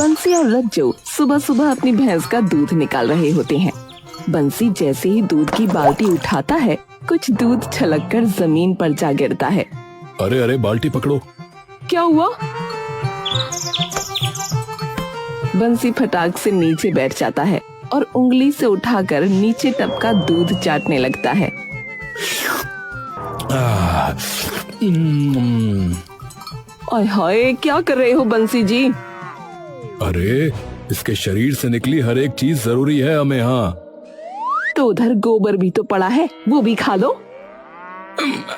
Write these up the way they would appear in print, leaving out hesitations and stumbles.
बंसी और रज्जू सुबह सुबह अपनी भैंस का दूध निकाल रहे होते हैं। बंसी जैसे ही दूध की बाल्टी उठाता है, कुछ दूध छलककर जमीन पर जा गिरता है। अरे अरे, बाल्टी पकड़ो। क्या हुआ? बंसी फटाक से नीचे बैठ जाता है और उंगली से उठाकर नीचे टपका दूध चाटने लगता है। ओए हाय, क्या कर रहे हो बंसी जी? अरे, इसके शरीर से निकली हर एक चीज जरूरी है हमें। यहाँ तो उधर गोबर भी तो पड़ा है, वो भी खा लो।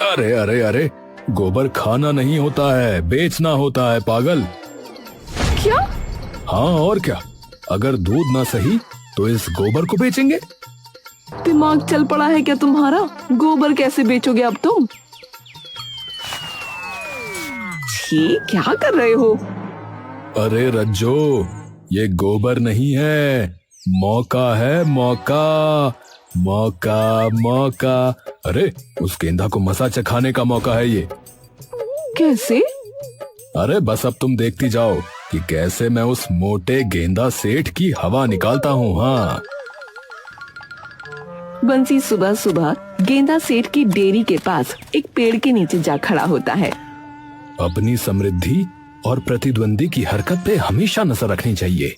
अरे अरे अरे, गोबर खाना नहीं होता है, बेचना होता है पागल। क्या? हाँ और क्या, अगर दूध ना सही तो इस गोबर को बेचेंगे। दिमाग चल पड़ा है क्या तुम्हारा? गोबर कैसे बेचोगे अब तुम? छी, क्या कर रहे हो? अरे रज्जो, ये गोबर नहीं है, मौका है, मौका मौका मौका। अरे, उस गेंदा को मसा चखाने का मौका है ये। कैसे? अरे बस अब तुम देखती जाओ कि कैसे मैं उस मोटे गेंदा सेठ की हवा निकालता हूँ। हाँ। बंसी सुबह सुबह गेंदा सेठ की डेयरी के पास एक पेड़ के नीचे जा खड़ा होता है। अपनी समृद्धि और प्रतिद्वंदी की हरकत पे हमेशा नजर रखनी चाहिए।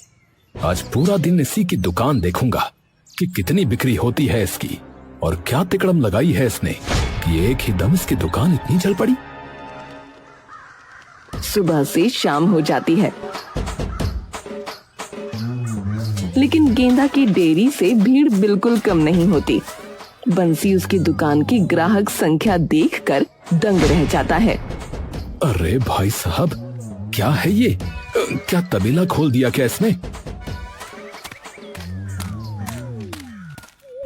आज पूरा दिन इसी की दुकान देखूंगा कि कितनी बिक्री होती है इसकी, और क्या तिकड़म लगाई है इसने कि एक ही दम इसकी दुकान इतनी चल पड़ी। सुबह से शाम हो जाती है, लेकिन गेंदा की डेयरी से भीड़ बिल्कुल कम नहीं होती। बंसी उसकी दुकान की ग्राहक संख्या देखकर दंग रह जाता है। अरे भाई साहब, क्या है ये? क्या तबेला खोल दिया क्या इसने?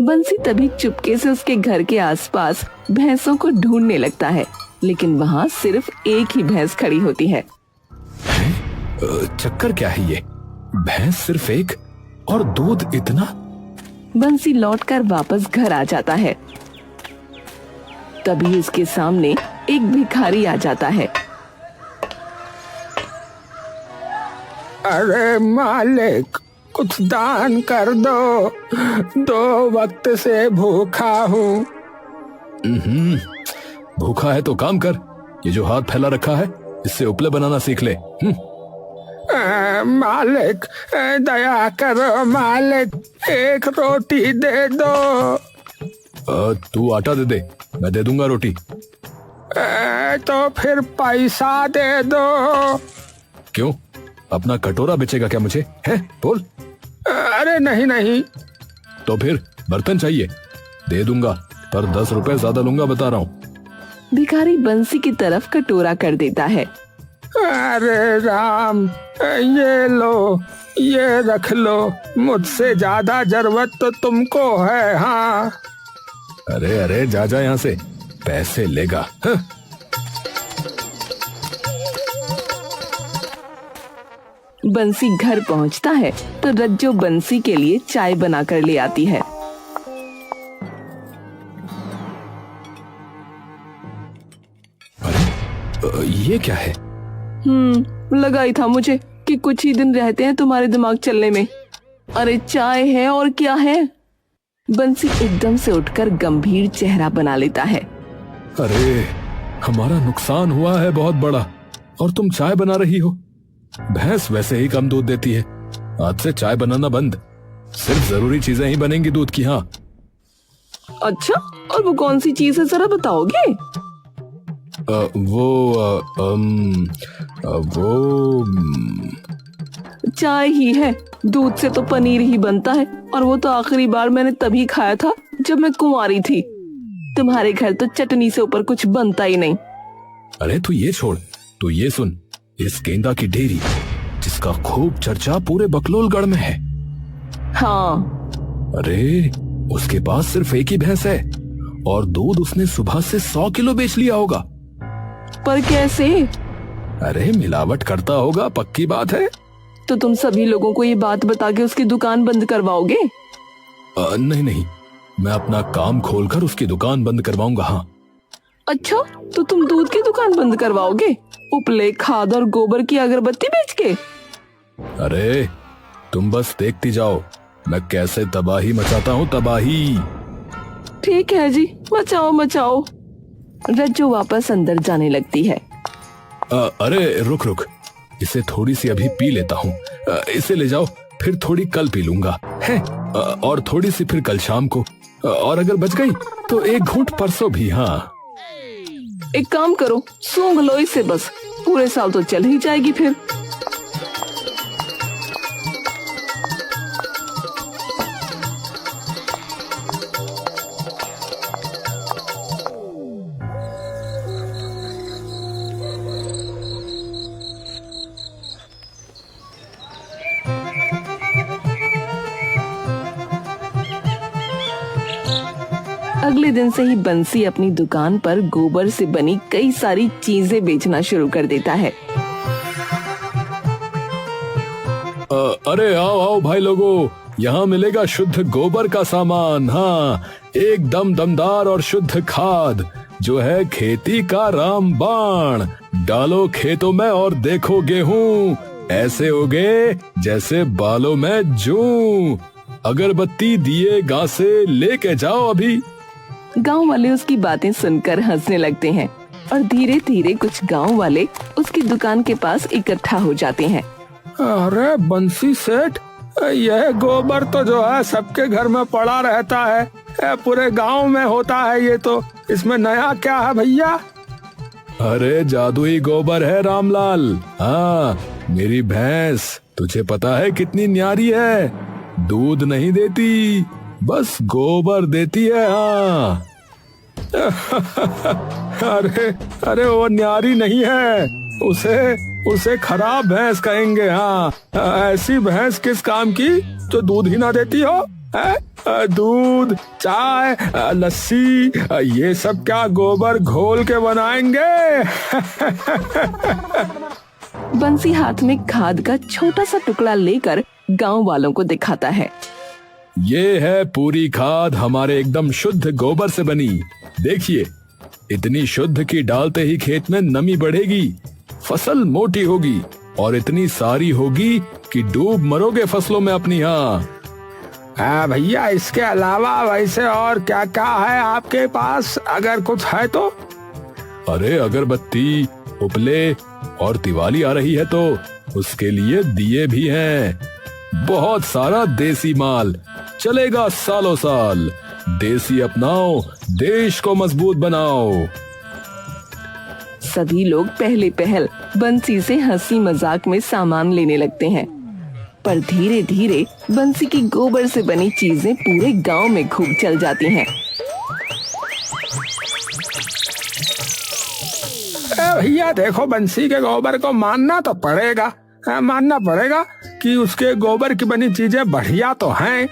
बंसी तभी चुपके से उसके घर के आसपास भैंसों को ढूंढने लगता है, लेकिन वहाँ सिर्फ एक ही भैंस खड़ी होती है। चक्कर क्या है ये? भैंस सिर्फ एक और दूध इतना? बंसी लौटकर वापस घर आ जाता है। तभी उसके सामने एक भिखारी आ जाता है। अरे मालिक, कुछ दान कर दो, 2 वक्त से भूखा हूँ। भूखा है तो काम कर, ये जो हाथ फैला रखा है इससे उपले बनाना सीख ले। मालिक, दया करो मालिक, एक रोटी दे दो। तू आटा दे दे, मैं दे दूंगा रोटी। तो फिर पैसा दे दो। क्यों, अपना कटोरा बेचेगा क्या मुझे? है बोल। अरे नहीं नहीं। तो फिर बर्तन चाहिए? दे दूंगा, पर 10 रुपए ज्यादा लूंगा, बता रहा हूँ। भिखारी बंसी की तरफ कटोरा कर देता है। अरे राम, ये लो, ये रख लो, मुझसे ज्यादा जरूरत तो तुमको है। हाँ। अरे अरे, जा जा यहाँ से, पैसे लेगा। हाँ? बंसी घर पहुंचता है तो रज्जो बंसी के लिए चाय बनाकर ले आती है। अरे, ये क्या है? लगा ही था मुझे कि कुछ ही दिन रहते हैं तुम्हारे दिमाग चलने में। अरे चाय है और क्या है? बंसी एकदम से उठकर गंभीर चेहरा बना लेता है। अरे, हमारा नुकसान हुआ है बहुत बड़ा, और तुम चाय बना रही हो। भैंस वैसे ही कम दूध देती है, आज से चाय बनाना बंद, सिर्फ जरूरी चीजें ही बनेंगी दूध की। हाँ। अच्छा, और वो कौन सी चीज है, जरा बताओगे? वो चाय ही है। दूध से तो पनीर ही बनता है, और वो तो आखिरी बार मैंने तभी खाया था जब मैं कुंवारी थी। तुम्हारे घर तो चटनी से ऊपर कुछ बनता ही नहीं। अरे तू ये छोड़, तू ये सुन, इस गेंदा की डेयरी जिसका खूब चर्चा पूरे बकलोलगढ़ में है। हाँ। अरे, उसके पास सिर्फ एक ही भैंस है, और दूध उसने सुबह से 100 किलो बेच लिया होगा। पर कैसे? अरे मिलावट करता होगा, पक्की बात है। तो तुम सभी लोगों को ये बात बता के उसकी दुकान बंद करवाओगे? नहीं नहीं, मैं अपना काम खोलकर उसकी दुकान बंद करवाऊंगा। हाँ। अच्छा, तो तुम दूध की दुकान बंद करवाओगे, उपले, खाद और गोबर की अगरबत्ती बेच के? अरे तुम बस देखती जाओ मैं कैसे तबाही मचाता हूँ, तबाही। ठीक है जी, मचाओ मचाओ। रज्जू वापस अंदर जाने लगती है। अरे रुक रुक, इसे थोड़ी सी अभी पी लेता हूँ। इसे ले जाओ, फिर थोड़ी कल पी लूंगा है, और थोड़ी सी फिर कल शाम को, और अगर बच गई तो एक घूंट परसों भी। हाँ एक काम करो, सूंघ लो इसे, बस पूरे साल तो चल ही जाएगी फिर। अगले दिन से ही बंसी अपनी दुकान पर गोबर से बनी कई सारी चीजें बेचना शुरू कर देता है। अरे आओ आओ भाई लोगों, यहाँ मिलेगा शुद्ध गोबर का सामान। हाँ, एकदम दमदार और शुद्ध खाद जो है खेती का रामबाण। डालो खेतों में और देखो गेहूं ऐसे उगे जैसे बालों में जूं। अगरबत्ती दिए गासे लेके जाओ अभी। गांव वाले उसकी बातें सुनकर हंसने लगते हैं और धीरे धीरे कुछ गांव वाले उसकी दुकान के पास इकट्ठा हो जाते हैं। अरे बंसी सेठ, यह गोबर तो जो है सबके घर में पड़ा रहता है, पूरे गांव में होता है ये तो, इसमें नया क्या है भैया? अरे जादुई गोबर है रामलाल। हाँ, मेरी भैंस तुझे पता है कितनी न्यारी है, दूध नहीं देती, बस गोबर देती है। हाँ अरे अरे वो न्यारी नहीं है, उसे खराब भैंस कहेंगे। हाँ, ऐसी भैंस किस काम की जो दूध ही ना देती हो? दूध, चाय, लस्सी, ये सब क्या गोबर घोल के बनाएंगे? बंसी हाथ में खाद का छोटा सा टुकड़ा लेकर गांव वालों को दिखाता है। ये है पूरी खाद हमारे एकदम शुद्ध गोबर से बनी। देखिए, इतनी शुद्ध की डालते ही खेत में नमी बढ़ेगी, फसल मोटी होगी और इतनी सारी होगी कि डूब मरोगे फसलों में अपनी। हाँ भैया, इसके अलावा वैसे और क्या क्या है आपके पास, अगर कुछ है तो? अरे अगरबत्ती, उपले और दिवाली आ रही है तो उसके लिए दिए भी हैं। बहुत सारा देसी माल चलेगा सालों साल। देसी अपनाओ, देश को मजबूत बनाओ। सभी लोग पहले पहल बंसी से हंसी मजाक में सामान लेने लगते हैं, पर धीरे धीरे बंसी की गोबर से बनी चीजें पूरे गांव में खूब चल जाती हैं। भैया देखो, बंसी के गोबर को मानना तो पड़ेगा, मानना पड़ेगा कि उसके गोबर की बनी चीजें बढ़िया तो हैं,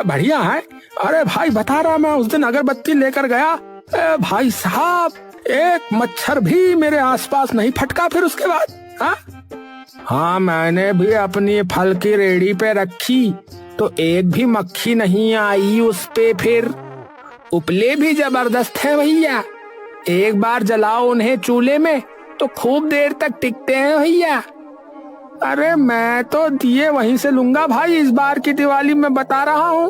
बढ़िया हैं। अरे भाई बता रहा, मैं उस दिन अगरबत्ती लेकर गया, भाई साहब एक मच्छर भी मेरे आसपास नहीं फटका फिर उसके बाद। हाँ, मैंने भी अपनी फल की रेडी पे रखी तो एक भी मक्खी नहीं आई उस पे। फिर उपले भी जबरदस्त है भैया, एक बार जलाओ उन्हें चूल्हे में तो खूब देर तक टिकते हैं भैया। अरे मैं तो दिए वहीं से लूंगा भाई, इस बार की दिवाली में बता रहा हूँ।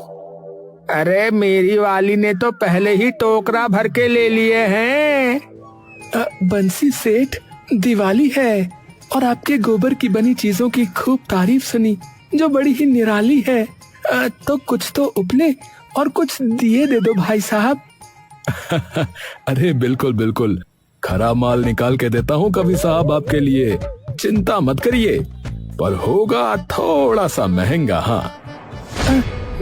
अरे मेरी वाली ने तो पहले ही टोकरा भर के ले लिए हैं। बंसी सेठ, दिवाली है और आपके गोबर की बनी चीजों की खूब तारीफ सुनी जो बड़ी ही निराली है, तो कुछ तो उपले और कुछ दिए दे दो भाई साहब। अरे बिल्कुल बिल्कुल, खरा माल निकाल के देता हूँ कभी साहब आपके लिए, चिंता मत करिए, पर होगा थोड़ा सा महंगा। हाँ,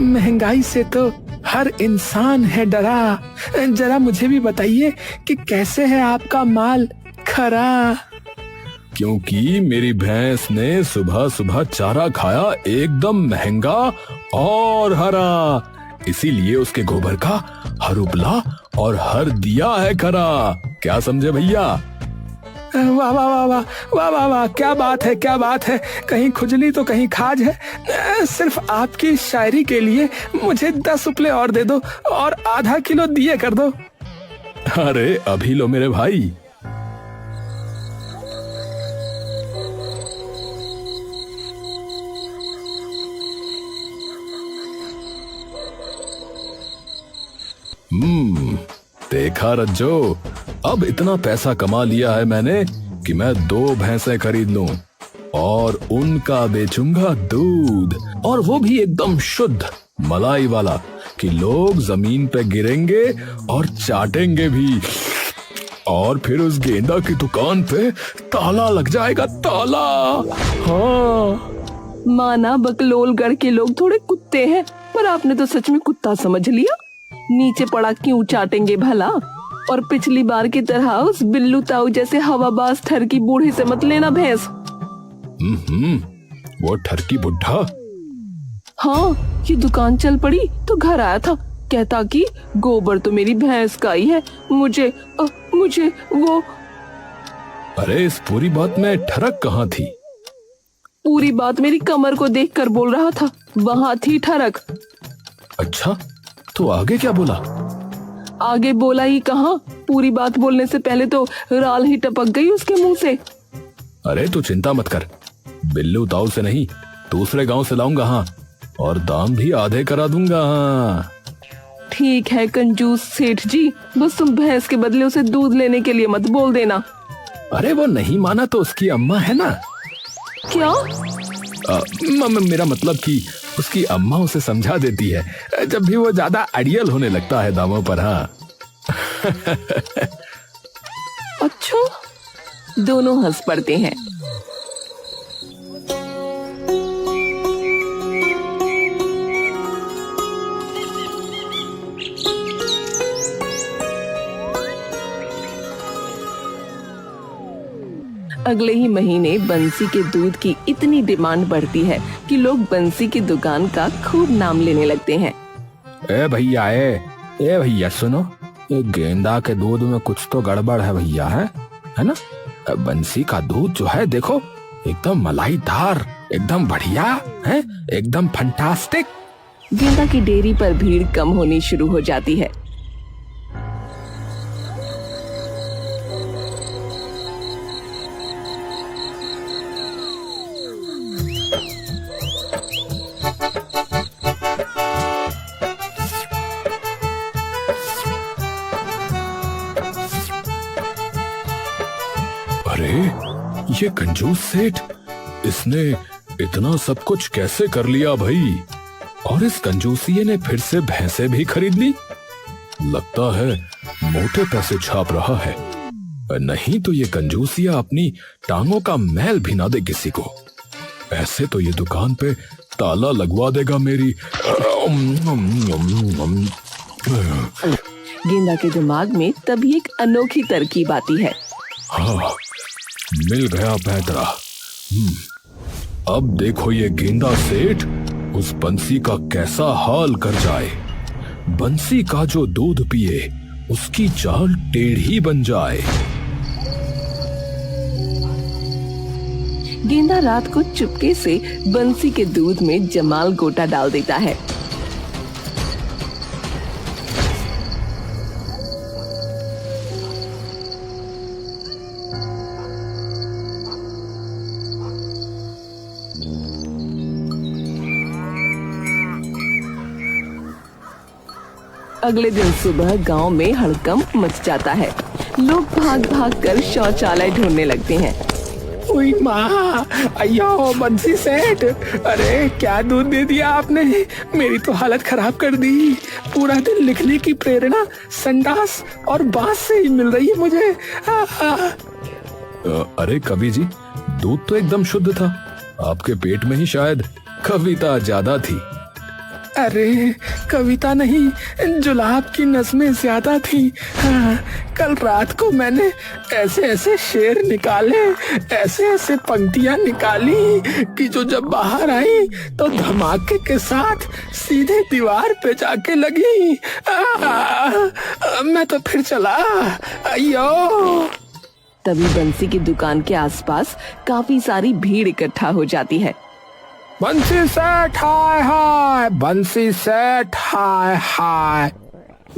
महंगाई से तो हर इंसान है डरा, जरा मुझे भी बताइए कि कैसे है आपका माल खरा? क्योंकि मेरी भैंस ने सुबह सुबह चारा खाया एकदम महंगा और हरा, इसीलिए उसके गोबर का हर उपला और हर दिया है खरा। क्या समझे भैया? वाह वाह वाह वाह वाह वाह वाह, क्या बात है, क्या बात है, कहीं खुजली तो कहीं खाज है। सिर्फ आपकी शायरी के लिए मुझे 10 उपले और दे दो और आधा किलो दिए कर दो। अरे अभी लो मेरे भाई। देखा रज्जो, अब इतना पैसा कमा लिया है मैंने कि मैं 2 भैंसें खरीद लूं और उनका बेचूंगा दूध, और वो भी एकदम शुद्ध मलाई वाला, कि लोग जमीन पे गिरेंगे और चाटेंगे भी। और फिर उस गेंदा की दुकान पे ताला लग जाएगा, ताला। हाँ, माना बकलोलगढ़ के लोग थोड़े कुत्ते हैं, पर आपने तो सच में कुत्ता समझ लिया। नीचे पड़ा क्यों चाटेंगे भला? और पिछली बार की तरह उस बिल्लू ताऊ जैसे हवाबाज ठरकी बूढ़े से मत लेना भैंस। वो ठरकी बुढ़ा? हाँ, ये दुकान चल पड़ी तो घर आया था, कहता कि गोबर तो मेरी भैंस का ही है, मुझे वो। अरे इस पूरी बात में ठरक कहाँ थी? पूरी बात मेरी कमर को देखकर बोल रहा था, वहाँ थी ठरक। अच्छा, तो आगे क्या बोला? आगे बोला ही कहाँ, पूरी बात बोलने से पहले तो राल ही टपक गई उसके मुंह से। अरे तू चिंता मत कर, बिल्लू ताऊ से नहीं, दूसरे गांव से लाऊंगा। हाँ, और दाम भी आधे करा दूंगा। हाँ ठीक है कंजूस सेठ जी, बस तुम भैंस के बदले उसे दूध लेने के लिए मत बोल देना। अरे वो नहीं माना तो उसकी अम्मा है ना। क्या? मेरा मतलब कि उसकी अम्मा उसे समझा देती है जब भी वो ज्यादा अड़ियल होने लगता है दामों पर। हाँ अच्छा, दोनों हंस पड़ते हैं। अगले ही महीने बंसी के दूध की इतनी डिमांड बढ़ती है कि लोग बंसी की दुकान का खूब नाम लेने लगते हैं। ए भैया सुनो, ये गेंदा के दूध में कुछ तो गड़बड़ है भैया, है ना? बंसी का दूध जो है देखो, एकदम मलाईदार, एकदम बढ़िया है, एकदम फंटास्टिक। गेंदा की डेयरी पर भीड़ कम होनी शुरू हो जाती है। अरे ये कंजूस सेठ, इसने इतना सब कुछ कैसे कर लिया भाई? और इस कंजूसिये ने फिर से भैंसे भी खरीद ली। लगता है मोटे पैसे छाप रहा है, नहीं तो ये कंजूसिया अपनी टांगों का मैल भी ना दे किसी को। ऐसे तो ये दुकान पे ताला लगवा देगा मेरी। गेंदा के दिमाग में तभी एक अनोखी तरकीब आती है। हाँ, मिल गया पैतरा। अब देखो ये गेंदा सेठ उस बंसी का कैसा हाल कर जाए। बंसी का जो दूध पिए उसकी चाल टेढ़ी बन जाए। गेंदा रात को चुपके से बंसी के दूध में जमाल गोटा डाल देता है। अगले दिन सुबह गांव में हड़कंप मच जाता है। लोग भाग भाग कर शौचालय ढूंढने लगते हैं। ओए माँ, अयो बंसी सेठ, अरे क्या दूध दे दिया आपने, मेरी तो हालत खराब कर दी। पूरा दिन लिखने की प्रेरणा संडास और बांस से ही मिल रही है मुझे। अरे कवि जी, दूध तो एकदम शुद्ध था, आपके पेट में ही शायद कविता ज्यादा थी। अरे कविता नहीं, जुलाब की नज़में ज्यादा थी। हाँ, कल रात को मैंने ऐसे ऐसे शेर निकाले, ऐसे ऐसे पंक्तियां निकाली कि जो जब बाहर आई तो धमाके के साथ सीधे दीवार पे जाके लगी। मैं तो फिर चला। अयो! तभी बंसी की दुकान के आसपास काफी सारी भीड़ इकट्ठा हो जाती है। बंसी सेठ हाय हाय, बंसी सेठ हाय हाय,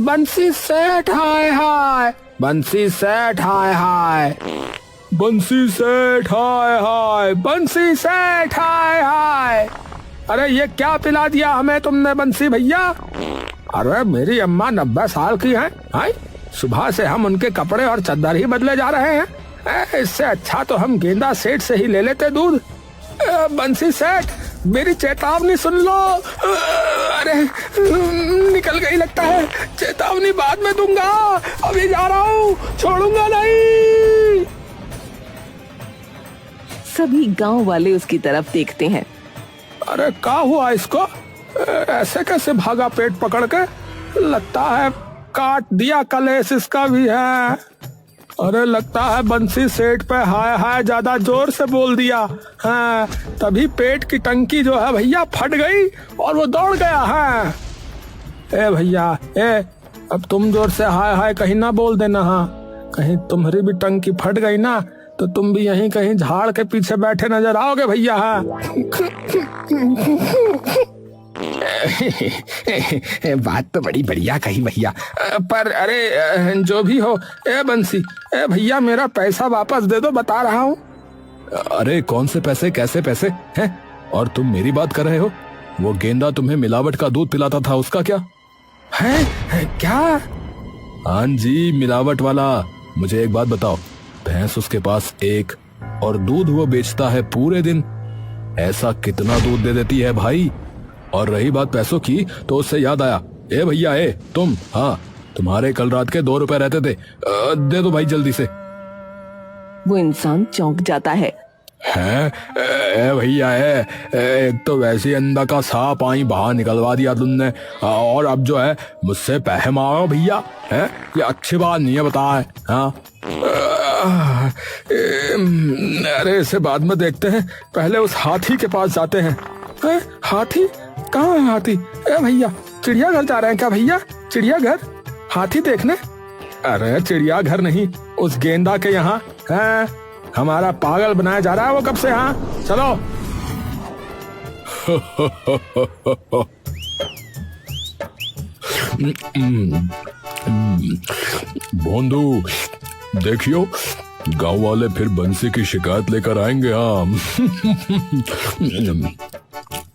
बंसी सेठ हाय हाय, बंसी सेठ हाय हाय, बंसी सेठ हाय हाय, बंसी सेठ हाय हाय। अरे ये क्या पिला दिया हमें तुमने बंसी भैया? अरे मेरी अम्मा 90 साल की हैं। सुबह से हम उनके कपड़े और चादर ही बदले जा रहे हैं। इससे अच्छा तो हम गेंदा सेठ से ही ले लेते दूध। बंसी सेठ, मेरी चेतावनी सुन लो। अरे निकल गई लगता है। चेतावनी बाद में दूंगा, अभी जा रहा हूँ, छोड़ूंगा नहीं। सभी गांव वाले उसकी तरफ देखते हैं। अरे क्या हुआ इसको? ऐसे कैसे भागा पेट पकड़ के? लगता है काट दिया कलेश इसका भी है। अरे लगता है बंसी सेठ पे हाय हाय ज्यादा जोर से बोल दिया है, तभी पेट की टंकी जो है भैया फट गई और वो दौड़ गया है। ए भैया, अब तुम जोर से हाय हाय कहीं ना बोल देना। हाँ, कहीं तुम्हारी भी टंकी फट गई ना तो तुम भी यहीं कहीं झाड़ के पीछे बैठे नजर आओगे भैया। हाँ बात तो बड़ी बढ़िया कही भैया, पर अरे जो भी हो, ए बंसी, ए भैया मेरा पैसा वापस दे दो, बता रहा हूँ। अरे कौन से पैसे, कैसे पैसे हैं? और तुम मेरी बात कर रहे हो? वो गेंदा तुम्हें मिलावट का दूध पिलाता था, उसका क्या है? क्या? हाँ जी, मिलावट वाला। मुझे एक बात बताओ, भैंस उसके पास एक और दूध वो बेचता है पूरे दिन, ऐसा कितना दूध दे देती है भाई? और रही बात पैसों की, तो उससे याद आया, ए भैया तुम, हाँ तुम्हारे कल रात के 2 रुपए रहते थे, दे दो भाई जल्दी से। वो इंसान चौंक जाता है। भैया एक तो वैसे ही अंदर का सांप आई बाहर निकलवा दिया तुमने, और अब जो है मुझसे पैसे मांगो भैया, है ये अच्छी बात नहीं है, बता है। हाँ अरे इसे बाद में देखते हैं, पहले उस हाथी के पास जाते हैं। हाथी? कहाँ है हाथी? ए भैया, चिड़ियाघर जा रहे हैं क्या भैया? चिड़ियाघर? हाथी देखने? अरे चिड़ियाघर नहीं, उस गेंदा के यहाँ है। हमारा पागल बनाया जा रहा है वो कब से। हाँ चलो। बोंदू देखियो, गांव वाले फिर बंसी की शिकायत लेकर आएंगे। हाँ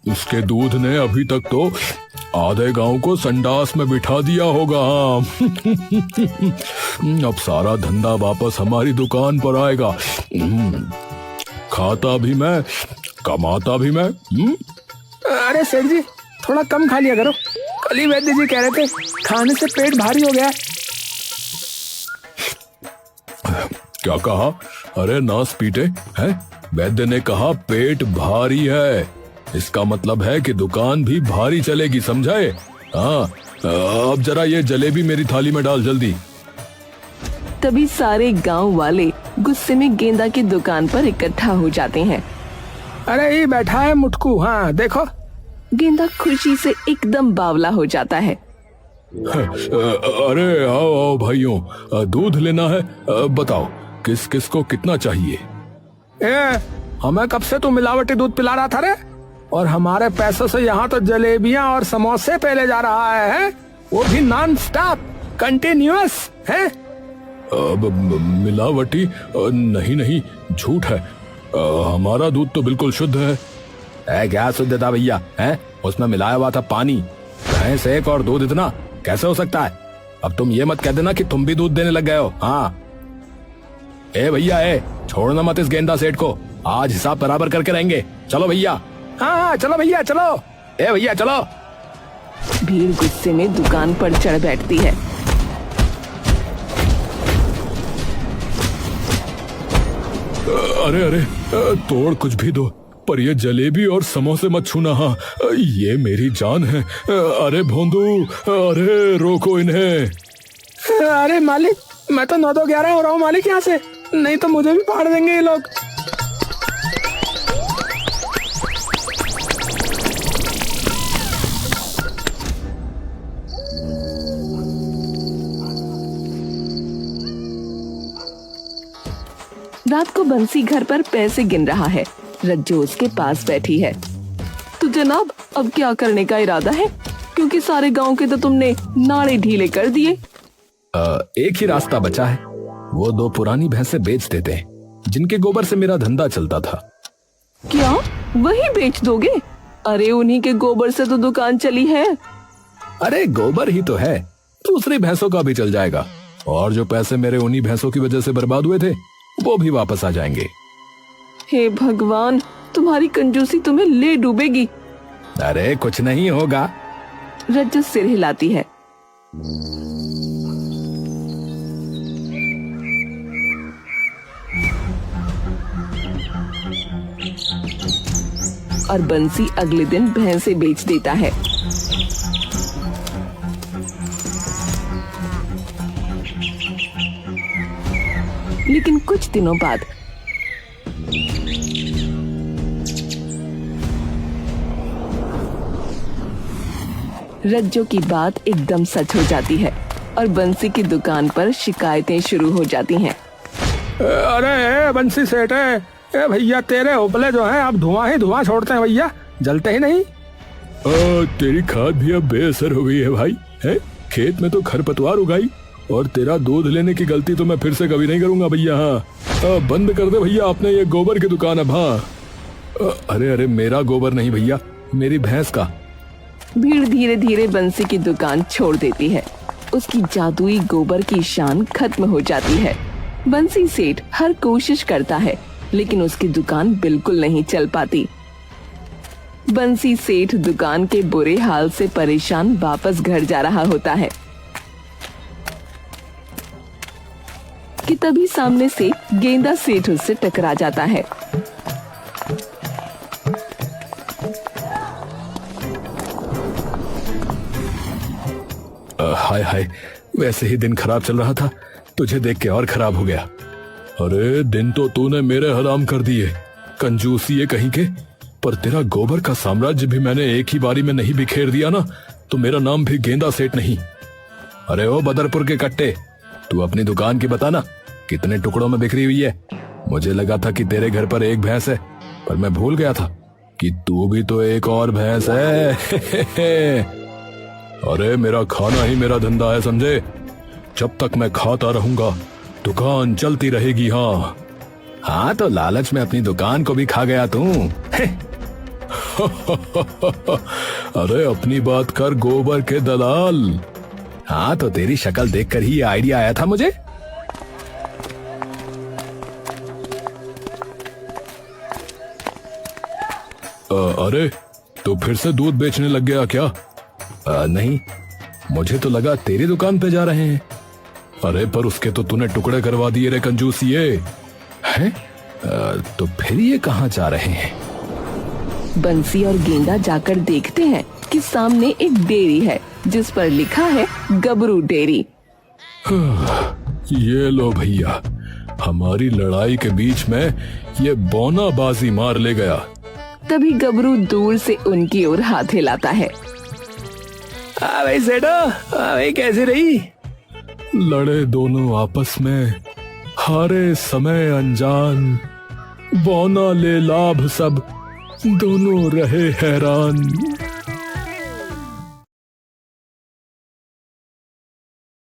उसके दूध ने अभी तक तो आधे गांव को संडास में बिठा दिया होगा। अब सारा धंधा वापस हमारी दुकान पर आएगा। खाता भी मैं, कमाता भी मैं। अरे सेठ जी, थोड़ा कम खा लिया करो। कल ही वैद्य जी कह रहे थे खाने से पेट भारी हो गया। क्या कहा? अरे नास पीटे हैं? वैद्य ने कहा पेट भारी है, इसका मतलब है कि दुकान भी भारी चलेगी, समझाए? हाँ अब जरा ये जलेबी मेरी थाली में डाल जल्दी। तभी सारे गांव वाले गुस्से में गेंदा की दुकान पर इकट्ठा हो जाते हैं। अरे ये बैठा है मुटकू, हाँ देखो। गेंदा खुशी से एकदम बावला हो जाता है। अरे आओ आओ भाइयों, दूध लेना है, बताओ किस किस को कितना चाहिए? हमें कब से तू मिलावटी दूध पिला रहा था रे, और हमारे पैसों से यहाँ तो जलेबियाँ और समोसे पहले जा रहा है, वो भी नॉन स्टॉप, कंटिन्यूअस है। अब मिलावटी नहीं नहीं, झूठ है। हमारा दूध तो बिल्कुल शुद्ध है। क्या शुद्धता भैया है? उसमें मिलाया हुआ था पानी। भैंस एक और दूध इतना कैसे हो सकता है? अब तुम ये मत कह देना कि तुम भी दूध देने लग गए हो। हाँ भैया छोड़ना मत इस गेंदा सेठ को, आज हिसाब बराबर करके रहेंगे। चलो भैया। हाँ चलो भैया चलो। भैया चलो। भीड़ गुस्से में दुकान पर चढ़ बैठती है। अरे तोड़ कुछ भी दो, पर ये जलेबी और समोसे मत छूना। हाँ ये मेरी जान है। अरे भोंदू, अरे रोको इन्हें। अरे मालिक, मैं तो 9-11 हो रहा हूँ मालिक यहाँ से, नहीं तो मुझे भी फाड़ देंगे ये लोग। रात को बंसी घर पर पैसे गिन रहा है। रज्जू उसके पास बैठी है। तो जनाब अब क्या करने का इरादा है, क्योंकि सारे गांव के तो तुमने नाड़े ढीले कर दिए। एक ही रास्ता बचा है, वो 2 पुरानी भैंसें बेच देते हैं, जिनके गोबर से मेरा धंधा चलता था। क्या वही बेच दोगे? अरे उन्हीं के गोबर से तो दुकान चली है। अरे गोबर ही तो है, दूसरी भैंसों का भी चल जाएगा, और जो पैसे मेरे उन्हीं भैंसों की वजह से बर्बाद हुए थे वो भी वापस आ जाएंगे। हे भगवान, तुम्हारी कंजूसी तुम्हें ले डूबेगी। अरे कुछ नहीं होगा। रज्जो सिर हिलाती है। और बंसी अगले दिन भैंसे बेच देता है। लेकिन कुछ दिनों बाद रज्जो की बात एकदम सच हो जाती है और बंसी की दुकान पर शिकायतें शुरू हो जाती हैं। अरे बंसी सेठ है, ए भैया तेरे उपले जो हैं अब धुआं ही धुआं छोड़ते हैं भैया, जलते ही नहीं। तेरी खाद भी अब बेअसर हो गई है भाई। है खेत में तो खरपतवार उगाई, और तेरा दूध लेने की गलती तो मैं फिर से कभी नहीं करूंगा भैया। हाँ बंद कर दे भैया अपने ये गोबर की दुकान अब। हाँ अरे अरे मेरा गोबर नहीं भैया, मेरी भैंस का। भीड़ धीरे धीरे बंसी की दुकान छोड़ देती है। उसकी जादुई गोबर की शान खत्म हो जाती है। बंसी सेठ हर कोशिश करता है लेकिन उसकी दुकान बिल्कुल नहीं चल पाती। बंसी सेठ दुकान के बुरे हाल से परेशान वापस घर जा रहा होता है कि तभी सामने से गेंदा सेठ उससे टकरा जाता है। हाय हाय, वैसे ही दिन खराब चल रहा था, तुझे देख के और खराब हो गया। अरे दिन तो तूने मेरे हराम कर दिए, कंजूसी ये कहीं के। पर तेरा गोबर का साम्राज्य भी मैंने एक ही बारी में नहीं बिखेर दिया ना, तो मेरा नाम भी गेंदा सेठ नहीं। अरे ओ बदरपुर के कट्टे, तू अपनी दुकान की बताना कितने टुकड़ों में बिखरी हुई है। मुझे लगा था कि तेरे घर पर एक भैंस है, पर मैं भूल गया था कि तू भी तो एक और भैंस है। अरे मेरा खाना ही मेरा धंधा है, समझे? जब तक मैं खाता रहूंगा दुकान चलती रहेगी। हाँ हाँ, तो लालच में अपनी दुकान को भी खा गया तू। अरे अपनी बात कर गोबर के दलाल। हाँ तो तेरी शक्ल देखकर ही ये आइडिया आया था मुझे। अरे तो फिर से दूध बेचने लग गया क्या? नहीं, मुझे तो लगा तेरी दुकान पे जा रहे हैं। अरे पर उसके तो तूने टुकड़े करवा दिए रे कंजूसिए। हैं? तो फिर ये कहाँ जा रहे हैं? बंसी और गेंदा जाकर देखते हैं कि सामने एक डेयरी है जिस पर लिखा है गबरू डेयरी। ये लो भैया, हमारी लड़ाई के बीच में ये बौना बाजी मार ले गया। तभी गबरू दूर से उनकी ओर हाथ हिलाता है। भाई सेठो, भाई कैसी रही? लड़े दोनों आपस में, हारे समय अनजान, बौना ले लाभ सब, दोनों रहे हैरान।